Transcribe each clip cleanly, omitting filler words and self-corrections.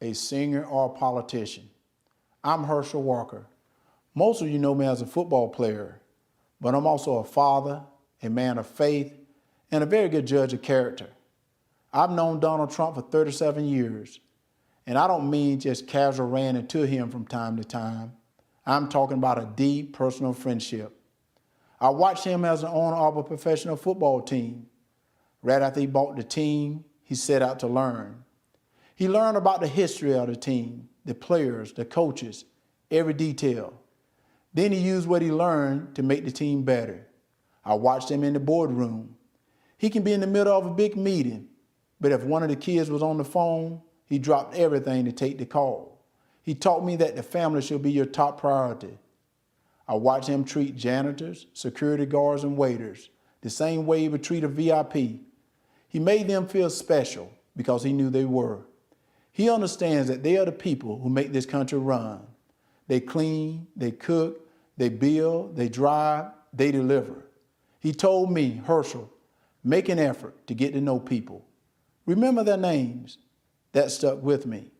a singer, or a politician. I'm Herschel Walker. Most of you know me as a football player, but I'm also a father, a man of faith, and a very good judge of character. I've known Donald Trump for 37 years, and I don't mean just casual ran into him from time to time. I'm talking about a deep personal friendship. I watched him as an owner of a professional football team. Right after he bought the team, he set out to learn. He learned about the history of the team, the players, the coaches, every detail. Then he used what he learned to make the team better. I watched him in the boardroom. He can be in the middle of a big meeting, but if one of the kids was on the phone, he dropped everything to take the call. He taught me that the family should be your top priority. I watched him treat janitors, security guards, and waiters the same way he would treat a VIP. He made them feel special because he knew they were. He understands that they are the people who make this country run. They clean, they cook, they build, they drive, they deliver. He told me, Herschel, make an effort to get to know people. Remember their names. That stuck with me.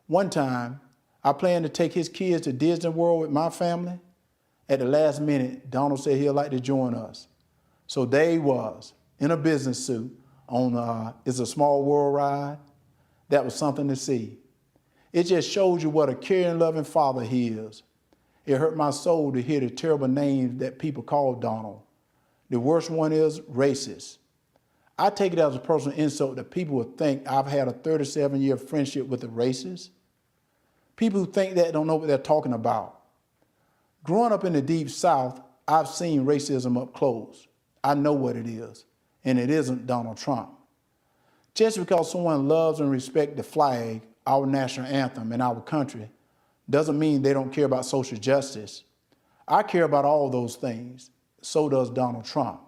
One time, I planned to take his kids to Disney World with my family. At the last minute, Donald said he'd like to join us. So there he was, in a business suit, on It's a Small World ride. That was something to see. It just shows you what a caring, loving father he is. It hurt my soul to hear the terrible names that people call Donald. The worst one is racist. I take it as a personal insult that people would think I've had a 37-year friendship with a racist. People who think that don't know what they're talking about. Growing up in the Deep South, I've seen racism up close. I know what it is, and it isn't Donald Trump. Just because someone loves and respects the flag, our national anthem, and our country, doesn't mean they don't care about social justice. I care about all those things. So does Donald Trump.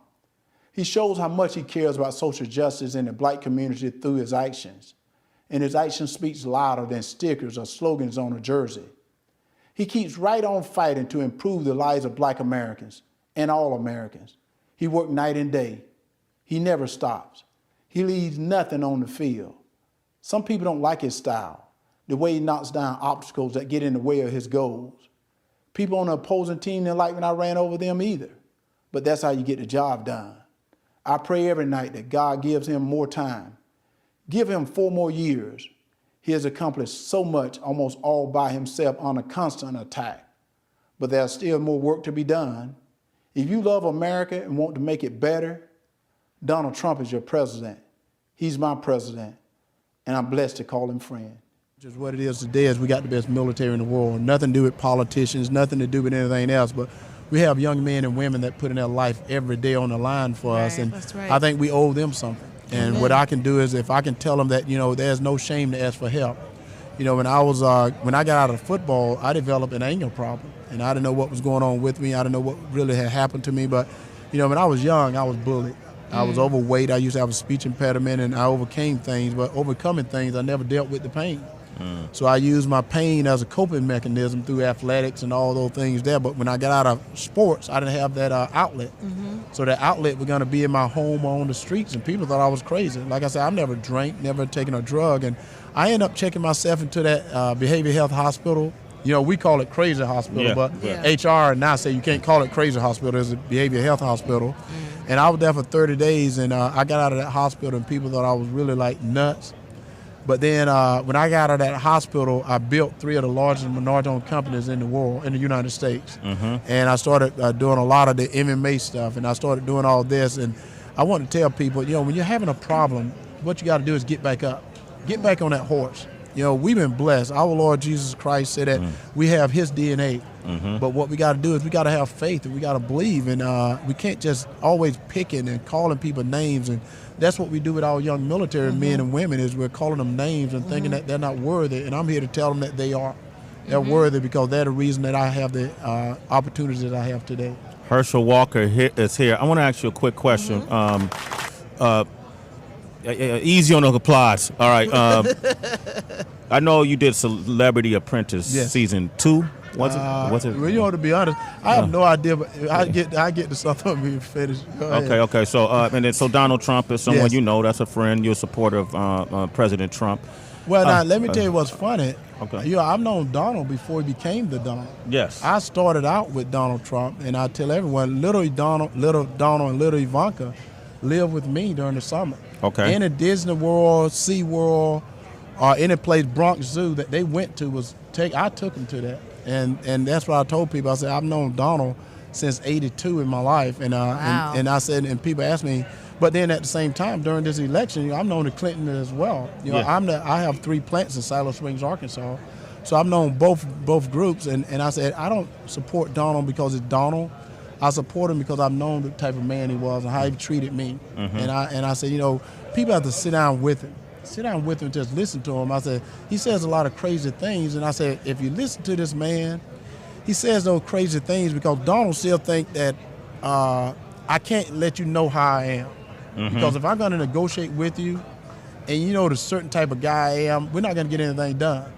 He shows how much he cares about social justice in the black community through his actions. And his action speaks louder than stickers or slogans on a jersey. He keeps right on fighting to improve the lives of black Americans and all Americans. He works night and day. He never stops. He leaves nothing on the field. Some people don't like his style, the way he knocks down obstacles that get in the way of his goals. People on the opposing team didn't like when I ran over them either, but that's how you get the job done. I pray every night that God gives him more time. Give him 4 more years. He has accomplished so much almost all by himself on a constant attack. But there's still more work to be done. If you love America and want to make it better, Donald Trump is your president. He's my president, and I'm blessed to call him friend. Just what it is today is we got the best military in the world. Nothing to do with politicians, nothing to do with anything else, but we have young men and women that put in their life every day on the line for us, and I think we owe them something. And what I can do is if I can tell them that, there's no shame to ask for help. When I got out of football, I developed an anger problem, and I didn't know what was going on with me. I didn't know what really had happened to me, but, when I was young, I was bullied. I was overweight. I used to have a speech impediment, and I overcame things, but overcoming things, I never dealt with the pain. So I used my pain as a coping mechanism through athletics and all those things there. But when I got out of sports, I didn't have that outlet. So that outlet was going to be in my home or on the streets, and people thought I was crazy. Like I said, I've never drank, never taken a drug, and I ended up checking myself into that behavioral health hospital. We call it crazy hospital, but HR now say you can't call it crazy hospital. It's a behavioral health hospital. And I was there for 30 days, and I got out of that hospital, and people thought I was really like nuts. But then when I got out of that hospital, I built 3 of the largest minority-owned companies in the world, in the United States. And I started doing a lot of the MMA stuff, and I started doing all this. And I want to tell people, when you're having a problem, what you got to do is get back up. Get back on that horse. We've been blessed. Our Lord Jesus Christ said that we have his DNA. But what we got to do is we got to have faith, and we got to believe. And we can't just always picking and calling people names. And that's what we do with our young military men and women is we're calling them names and thinking that they're not worthy. And I'm here to tell them that they are. They're worthy because they're the reason that I have the opportunities that I have today. Herschel Walker is here. I want to ask you a quick question. Easy on the applause. All right. I know you did Celebrity Apprentice season 2. Was it? Well, to be honest, I have no idea, but I get to something being finished. Okay. So, so Donald Trump is someone that's a friend. You're a supporter of President Trump. Well, now, let me tell you what's funny. Okay. You know, I've known Donald before he became the Donald. Yes. I started out with Donald Trump, and I tell everyone, little Donald and little Ivanka lived with me during the summer. Okay. Any Disney World, Sea World, or any place, Bronx Zoo, that they went to I took them to that. And that's what I told people. I said, I've known Donald since '82 in my life. And, Wow. and I said, and people ask me, but then at the same time, during this election, you know, I've known the Clinton as well. You know, Yeah. I have 3 plants in Silo Springs, Arkansas. So I've known both groups. And I said, I don't support Donald because it's Donald. I support him because I've known the type of man he was and how he treated me. Mm-hmm. And I said, you know, people have to sit down with him. Sit down with him and just listen to him. I said, he says a lot of crazy things. And I said, if you listen to this man, he says those crazy things because Donald still think that I can't let you know how I am. Mm-hmm. Because if I'm going to negotiate with you and you know the certain type of guy I am, we're not going to get anything done.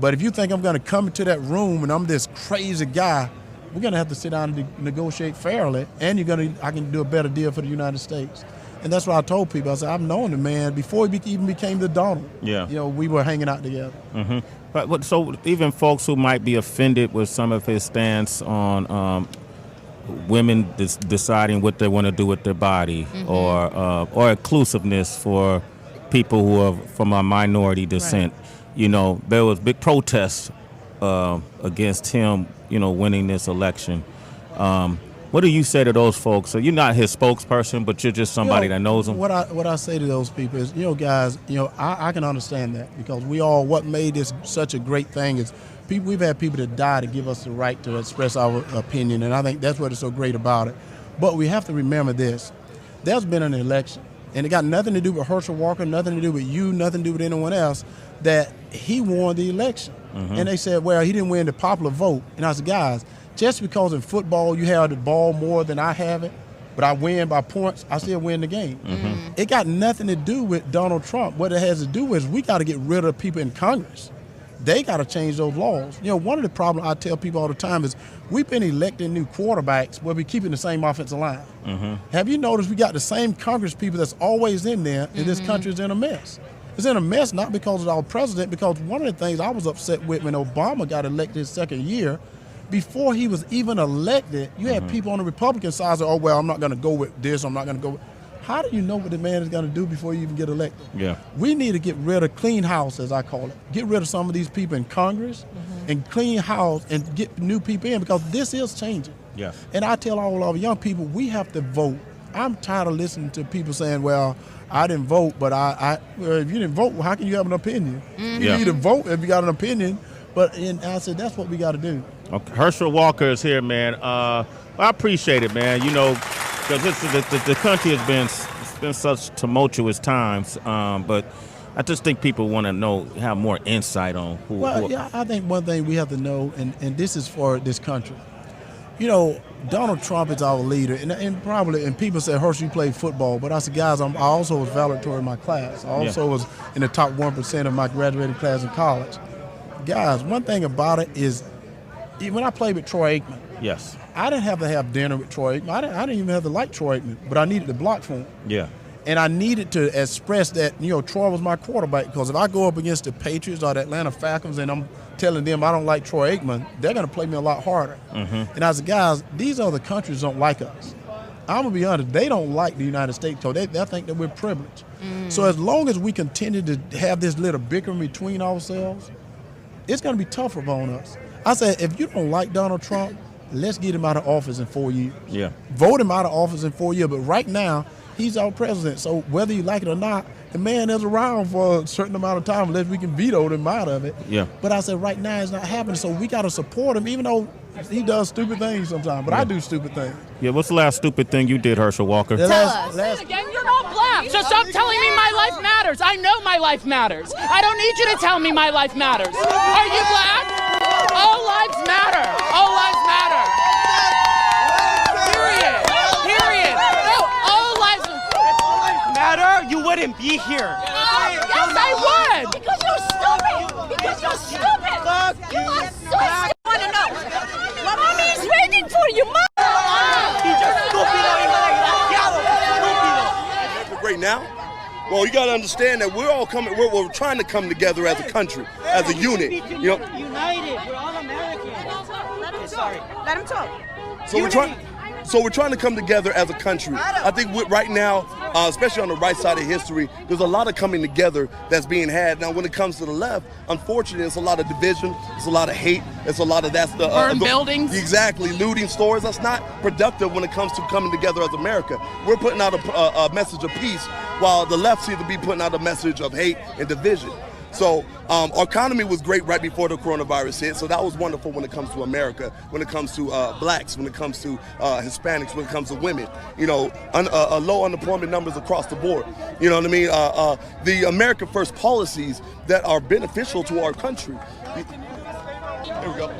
But if you think I'm going to come into that room and I'm this crazy guy, we're going to have to sit down and negotiate fairly, and I can do a better deal for the United States. And that's what I told people. I said, I've known the man before he even became the Donald. Yeah. You know, we were hanging out together. Mm-hmm. But so even folks who might be offended with some of his stance on women deciding what they want to do with their body, or inclusiveness for people who are from a minority descent. Right. You know, there was big protests against him, you know, winning this election. What do you say to those folks? So you're not his spokesperson, but you're just somebody that knows him. What I say to those people is, you know, guys, you know, I can understand that because what made this such a great thing is we've had people that die to give us the right to express our opinion, and I think that's what is so great about it. But we have to remember this. There's been an election, and it got nothing to do with Herschel Walker, nothing to do with you, nothing to do with anyone else, that he won the election. Mm-hmm. And they said, well, he didn't win the popular vote. And I said, guys, just because in football you have the ball more than I have it, but I win by points, I still win the game. Mm-hmm. It got nothing to do with Donald Trump. What it has to do is we got to get rid of people in Congress. They got to change those laws. You know, one of the problems I tell people all the time is we've been electing new quarterbacks where we're keeping the same offensive line. Mm-hmm. Have you noticed we got the same Congress people that's always in there, and this country is in a mess? It's in a mess not because of our president, because one of the things I was upset with when Obama got elected his second year, before he was even elected, you had people on the Republican side say, oh, well, I'm not going to go with this, I'm not going to go with... How do you know what the man is going to do before you even get elected? Yeah. We need to get rid of clean house, as I call it. Get rid of some of these people in Congress and clean house and get new people in because this is changing. Yeah. And I tell all our young people, we have to vote. I'm tired of listening to people saying, well, I didn't vote, but well, if you didn't vote, well, how can you have an opinion? You need to vote if you got an opinion. But I said, that's what we got to do. Okay. Herschel Walker is here, man. I appreciate it, man. You know, because the country has been such tumultuous times, but I just think people want to have more insight on who. Well, yeah, I think one thing we have to know, and this is for this country. You know, Donald Trump is our leader, and people say, Herschel, you played football, but I said, guys, I also was valedictorian in my class. I also was in the top 1% of my graduating class in college. Guys, one thing about it is, when I played with Troy Aikman, yes, I didn't have to have dinner with Troy Aikman. I didn't even have to like Troy Aikman, but I needed to block for him. Yeah. And I needed to express that, you know, Troy was my quarterback, because if I go up against the Patriots or the Atlanta Falcons and I'm telling them I don't like Troy Aikman, they're going to play me a lot harder. Mm-hmm. And I said, guys, these other countries don't like us. I'm going to be honest, they don't like the United States, so they think that we're privileged. So as long as we continue to have this little bickering between ourselves, it's going to be tougher on us. I said, if you don't like Donald Trump, let's get him out of office in 4 years. Yeah. Vote him out of office in 4 years. But right now, he's our president. So whether you like it or not, the man is around for a certain amount of time unless we can veto him out of it. Yeah. But I said, right now it's not happening. So we got to support him, even though he does stupid things sometimes. But I do stupid things. Yeah, what's the last stupid thing you did, Herschel Walker? Tell us. Again, you're not black. So stop telling me my life matters. I know my life matters. I don't need you to tell me my life matters. Are you black? All lives matter. All lives matter. Period. Period. No, all lives matter. You wouldn't be here. Yes, I would. Because you're stupid. Because you're stupid. You are so stupid. I want to know. Mommy is waiting for you, Mom. He's just stúpido. Great now? Well, you got to understand that we're all coming. We're trying to come together as a country, as a unit. You know, united. We're all Americans. Sorry. Let him talk. So we're trying to come together as a country. I think right now, especially on the right side of history, there's a lot of coming together that's being had. Now, when it comes to the left, unfortunately, it's a lot of division, it's a lot of hate, it's a lot of burn buildings. Exactly, looting stores. That's not productive when it comes to coming together as America. We're putting out a message of peace, while the left seems to be putting out a message of hate and division. So our economy was great right before the coronavirus hit, so that was wonderful when it comes to America, when it comes to blacks, when it comes to Hispanics, when it comes to women. You know, low unemployment numbers across the board. You know what I mean? The America First policies that are beneficial to our country. Here we go.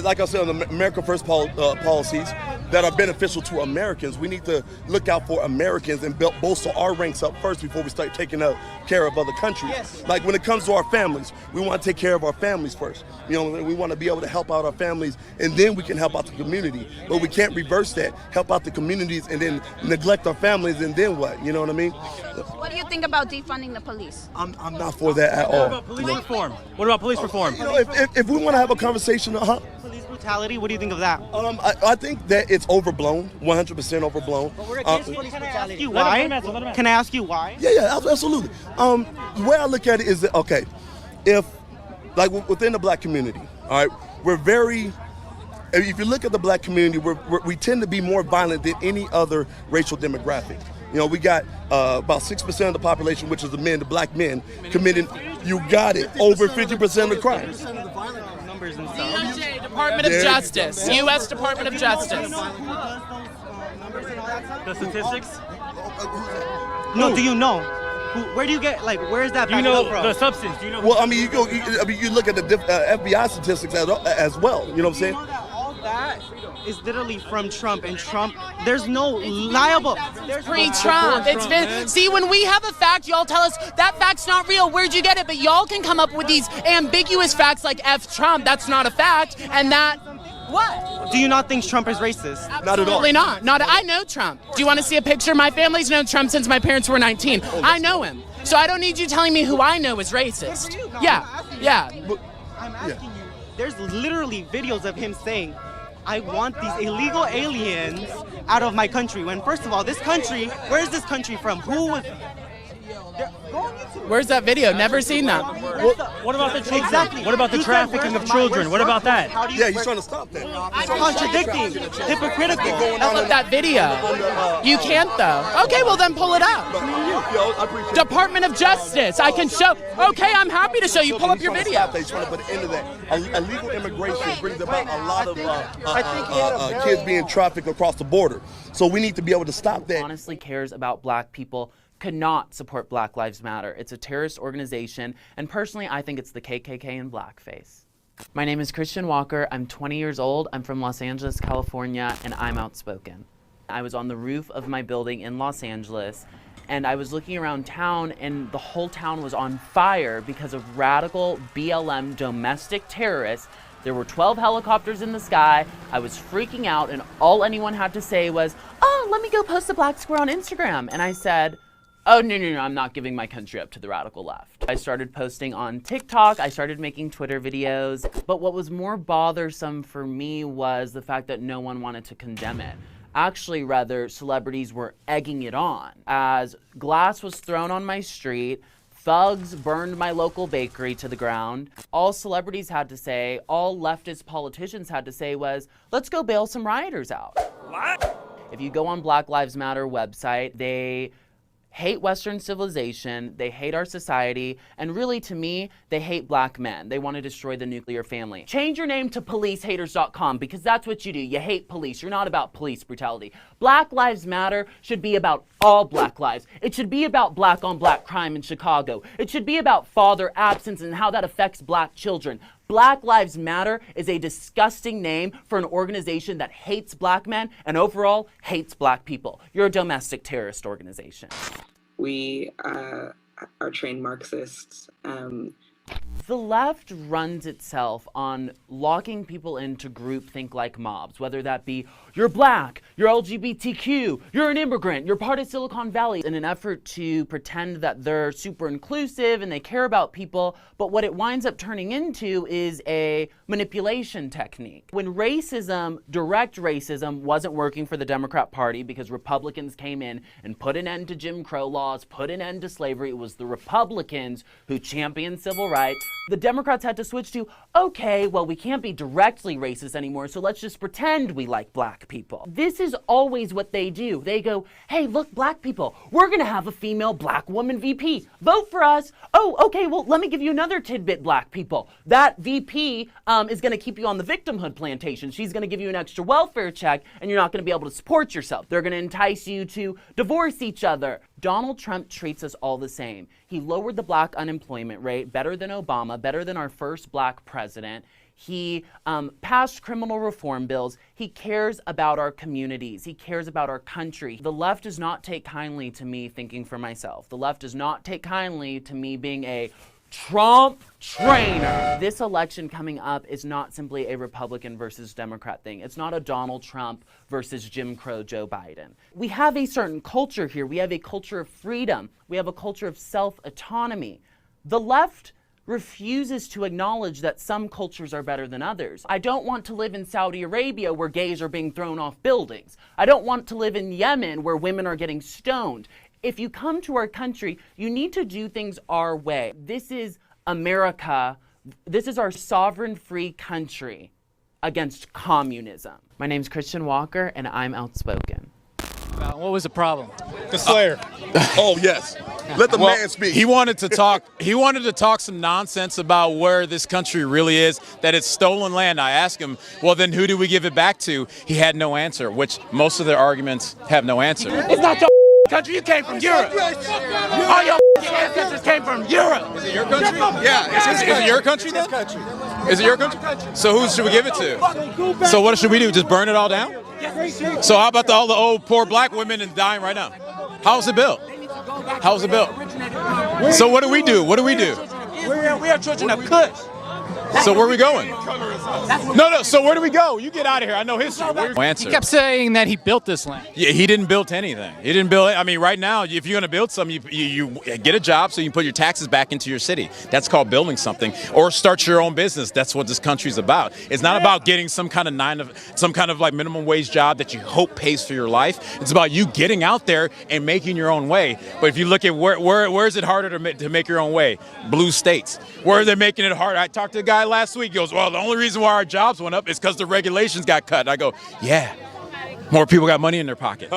Like I said, on the America First policies that are beneficial to Americans, we need to look out for Americans and bolster our ranks up first before we start taking care of other countries. Yes. Like when it comes to our families, we want to take care of our families first. You know, we want to be able to help out our families, and then we can help out the community. But we can't reverse that. Help out the communities and then neglect our families, and then what? You know what I mean? What do you think about defunding the police? I'm not for that at all. What about police reform? What about police reform? You know, if we want to have a conversation, Police brutality, what do you think of that? I think that it's overblown, 100% overblown. But we're against police brutality. Why? Can I ask you why? Yeah, absolutely. The way I look at it is that, okay, if, like within the black community, all right, if you look at the black community, we tend to be more violent than any other racial demographic. You know, we got about 6% of the population, which is the black men, committing, you got it, over 50% of the crimes. Numbers and stuff. DOJ, Department of Justice, U.S. Department of Justice. The statistics? No, do you know? Where do you get, where is that back up from? The substance, do you know? Well, I mean, you look at the FBI statistics as well, you know what I'm saying? You know that all that is literally from Trump, and Trump, there's no liable. There's Pre-Trump. It's been, see, when we have a fact, y'all tell us that fact's not real. Where'd you get it? But y'all can come up with these ambiguous facts like F Trump. That's not a fact. And that, what? Do you not think Trump is racist? Not at all. Absolutely not. I know Trump. Do you want to see a picture? My family's known Trump since my parents were 19. I know him. So I don't need you telling me who I know is racist. Yeah. I'm asking you. There's literally videos of him saying, I want these illegal aliens out of my country. When, first of all, this country, where is this country from? Where's that video? Never seen that. What about the children? Exactly. What about the trafficking of children? What about that? Yeah, you're trying to stop that. Contradicting, hypocritical. I love that video. You can't though. Okay, well then pull it up. Department of Justice. I can show. Okay, I'm happy to show you. Pull up your video. They're trying to put an end to that. Illegal immigration brings about a lot of kids being trafficked across the border. So we need to be able to stop that. Honestly cares about black people could not support Black Lives Matter. It's a terrorist organization, and personally, I think it's the KKK in blackface. My name is Christian Walker. I'm 20 years old. I'm from Los Angeles, California, and I'm outspoken. I was on the roof of my building in Los Angeles, and I was looking around town, and the whole town was on fire because of radical BLM domestic terrorists. There were 12 helicopters in the sky. I was freaking out, and all anyone had to say was, "Oh, let me go post a black square on Instagram." And I said, "Oh, no, I'm not giving my country up to the radical left." I started posting on TikTok, I started making Twitter videos, but what was more bothersome for me was the fact that no one wanted to condemn it. Actually, rather, celebrities were egging it on. As glass was thrown on my street, thugs burned my local bakery to the ground, all celebrities had to say, all leftist politicians had to say was, "Let's go bail some rioters out." What? If you go on Black Lives Matter website, they hate Western civilization, they hate our society, and really, to me, they hate black men. They want to destroy the nuclear family. Change your name to policehaters.com, because that's what you do. You hate police. You're not about police brutality. Black Lives Matter should be about all black lives. It should be about black on black crime in Chicago. It should be about father absence and how that affects black children. Black Lives Matter is a disgusting name for an organization that hates black men and overall hates black people. You're a domestic terrorist organization. We are trained Marxists. The left runs itself on locking people into groupthink like mobs, whether that be you're black, you're LGBTQ, you're an immigrant, you're part of Silicon Valley, in an effort to pretend that they're super inclusive and they care about people. But what it winds up turning into is a manipulation technique. When racism, direct racism, wasn't working for the Democrat Party because Republicans came in and put an end to Jim Crow laws, put an end to slavery, it was the Republicans who championed civil rights. The Democrats had to switch to, okay, well, we can't be directly racist anymore, so let's just pretend we like black people. This is always what they do. They go, hey, look, black people, we're gonna have a female black woman VP. Vote for us. Oh, okay, well, let me give you another tidbit, black people. That VP is gonna keep you on the victimhood plantation. She's gonna give you an extra welfare check, and you're not gonna be able to support yourself. They're gonna entice you to divorce each other. Donald Trump treats us all the same. He lowered the black unemployment rate better than Obama, better than our first black president. He passed criminal reform bills. He cares about our communities. He cares about our country. The left does not take kindly to me thinking for myself. The left does not take kindly to me being a Trump trainer. This election coming up is not simply a Republican versus Democrat thing. It's not a Donald Trump versus Jim Crow Joe Biden. We have a certain culture here. We have a culture of freedom. We have a culture of self-autonomy. The left refuses to acknowledge that some cultures are better than others. I don't want to live in Saudi Arabia where gays are being thrown off buildings. I don't want to live in Yemen where women are getting stoned. If you come to our country, you need to do things our way. This is America. This is our sovereign free country against communism. My name's Christian Walker, and I'm outspoken. What was the problem? The Slayer. Oh, yes. Let the man speak. He wanted to talk. He wanted to talk some nonsense about where this country really is, that it's stolen land. I asked him, well, then who do we give it back to? He had no answer, which most of their arguments have no answer. It's not your country. You came from Europe. All your ancestors came from Europe. Is it your country? Yeah. Is it your country then? Is it your country? So who should we give it to? So what should we do? Just burn it all down? So how about all the old poor black women and dying right now? How's it built? How's it built? So what do we do? What do we do? We are children of Kush. So where are we going? No. So where do we go? You get out of here. I know history. Answer. He kept saying that he built this land. Yeah, he didn't build anything. He didn't build it. I mean, right now, if you're going to build something, you get a job so you can put your taxes back into your city. That's called building something. Or start your own business. That's what this country's about. It's not about getting some kind of like minimum wage job that you hope pays for your life. It's about you getting out there and making your own way. But if you look at where is it harder to make your own way? Blue states. Where are they making it harder? I talked to a guy last week. He goes, well, the only reason why our jobs went up is because the regulations got cut. I go, yeah, more people got money in their pocket.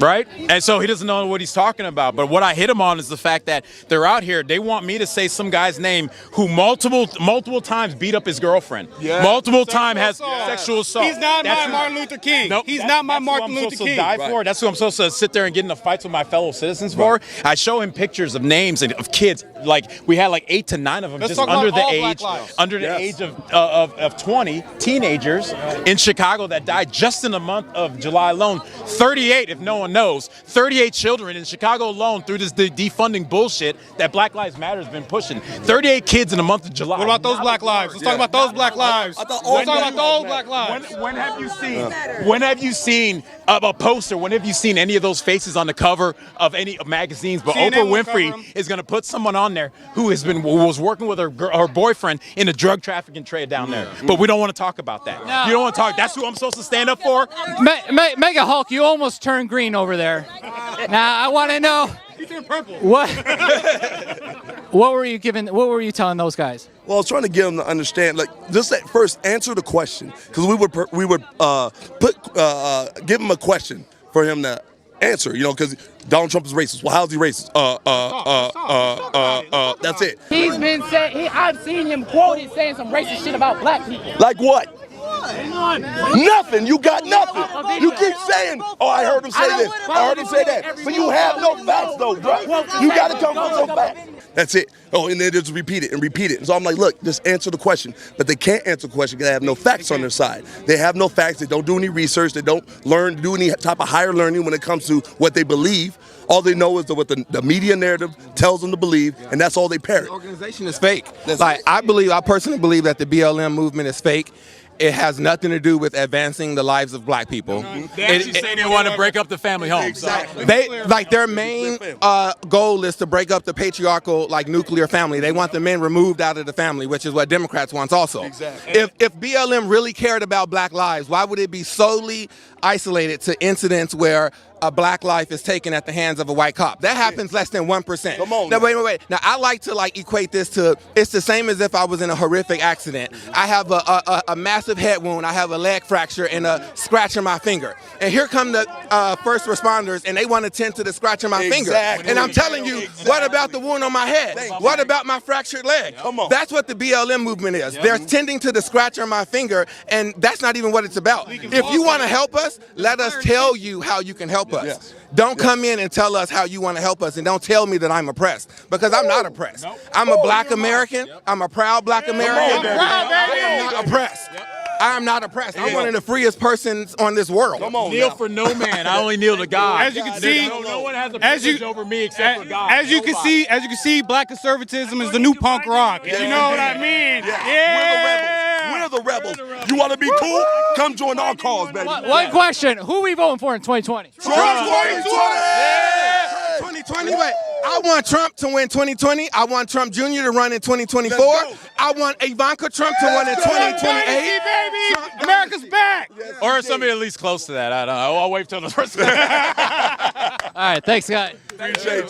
Right? And so he doesn't know what he's talking about. But what I hit him on is the fact that they're out here. They want me to say some guy's name who multiple times beat up his girlfriend. Yeah. Multiple times has sexual assault. He's not my Martin Luther King. Nope, he's not my Martin Luther King. That's who I'm supposed to sit there and get into fights with my fellow citizens for. I show him pictures of names and of kids. Like we had like 8 to 9 of them just under the age of 20 teenagers in Chicago that died just in the month of July alone. 38, if no one knows, 38 children in Chicago alone through this defunding bullshit that Black Lives Matter has been pushing. 38 kids in the month of July. What about those black lives? Let's talk about those black lives. Let's talk about those black lives. When have you seen a poster? When have you seen any of those faces on the cover of any magazines? But Oprah Winfrey is going to put someone on there who was working with her boyfriend in a drug trafficking trade down there. But we don't want to talk about that. No. You don't want to talk. That's who I'm supposed to stand up for. Mega Hulk, you almost turned green over there. Now I want to know what were you telling those guys? Well, I was trying to get them to understand, like, just at first answer the question, because we would give him a question for him to answer, you know, because Donald Trump is racist. Well, how's he racist? That's it. He's been saying, I've seen him quoted saying some racist shit about black people. Like what? Nothing. You got nothing. You keep saying, oh, I heard him say this. I heard him say that. But you have no facts, though, bro. You got to come with some facts. That's it. Oh, and then just repeat it and repeat it. And so I'm like, look, just answer the question. But they can't answer the question because they have no facts on their side. They have no facts. They don't do any research. They don't do any type of higher learning when it comes to what they believe. All they know is what the media narrative tells them to believe, and that's all they parrot. The organization is fake. I personally believe that the BLM movement is fake. It has nothing to do with advancing the lives of black people. They actually say they want to break up the family home. Exactly. Their main goal is to break up the patriarchal, nuclear family. They want the men removed out of the family, which is what Democrats want also. Exactly. If BLM really cared about black lives, why would it be solely isolated to incidents where a black life is taken at the hands of a white cop? That happens less than 1%. Come on. Now, wait. Now, I like to equate this to, it's the same as if I was in a horrific accident. I have a massive head wound, I have a leg fracture and a scratch on my finger. And here come the first responders and they want to tend to the scratch on my finger. And I'm telling you, what about the wound on my head? What about my fractured leg? Come on. That's what the BLM movement is. They're tending to the scratch on my finger, and that's not even what it's about. If you want to help us, let us tell you how you can help us. Yes. Don't come in and tell us how you want to help us, and don't tell me that I'm oppressed, because I'm not oppressed. I'm a black American. I'm a proud black American. I'm not oppressed. I'm not oppressed. I'm one of the freest persons on this world. Come on. Kneel for no man. I only kneel to God. As you can see, no one has a privilege over me except for God. As you can see, black conservatism is the new punk rock. You know what I mean? We're the rebels. You want to be cool? Come join our cause, baby. One question: who are we voting for in 2020? Trump 2020. 2020, wait. I want Trump to win 2020. I want Trump Jr. to run in 2024. I want Ivanka Trump to run in 2028. Baby, America's back. Or somebody at least close to that. I don't know. I'll wait till the first. All right, thanks, guys. Appreciate you.